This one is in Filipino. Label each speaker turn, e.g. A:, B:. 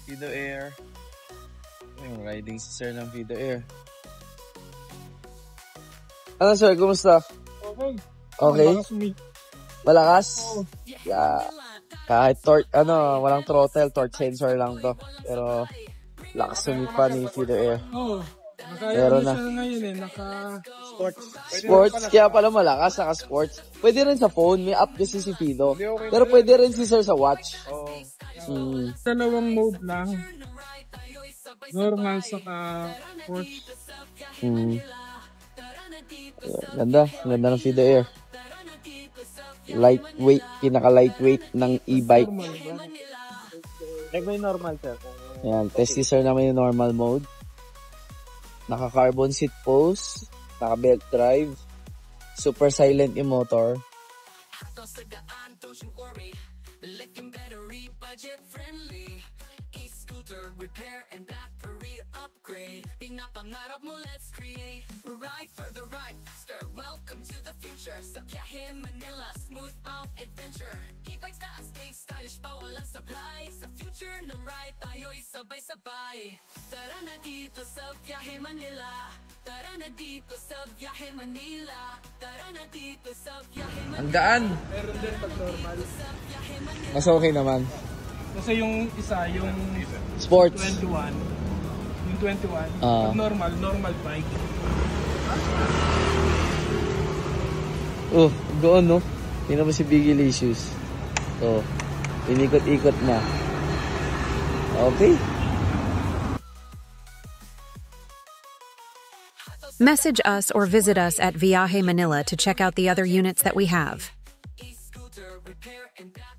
A: Fido Air. Yung riding si sir ng Fido Air. Ano sir, kumusta?
B: Okay.
A: Okay? Malakas?
B: Oo.
A: Yeah. Kahit walang throttle, torque sensor lang to. Pero lakas sumipa ni Fido Air.
B: Oo.
A: Meron na.
B: Siya ngayon naka-sports.
A: Sports, kaya pala malakas, naka-sports. Pwede rin sa phone, may app kasi si Fido. Pero pwede rin si sir sa watch.
B: Dalawang mode lang. Normal saka sports.
A: Ganda ng Fido Air. Lightweight, pinaka-lightweight ng e-bike.
B: May normal sir.
A: Ayan, test si sir naman yung normal mode. Naka-carbon seat post, naka-belt drive, super silent yung motor.
C: Repair and battery upgrade. Pinapangarap mo, let's create. Ride for the ride, faster. Welcome to the future. Sa Biyahe Manila, smooth out adventure. E-bikes na astig, stylish pa walang supply. Sa future ng ride, tayo'y sabay-sabay. Tara na dito sa Biyahe Manila. Tara na dito sa Biyahe Manila. Tara na dito sa Biyahe Manila.
A: Ang gaan!
B: Meron din pag normal.
A: Mas okay naman.
B: Kasi yung isa, yung
A: Sports.
B: 21. Yung 21. Pag normal bike.
A: Doon no? Tingnan mo si Bigilicious. Inikot-ikot na. Okay.
D: Message us or visit us at Viaje Manila to check out the other units that we have.
C: E-scooter repair and battery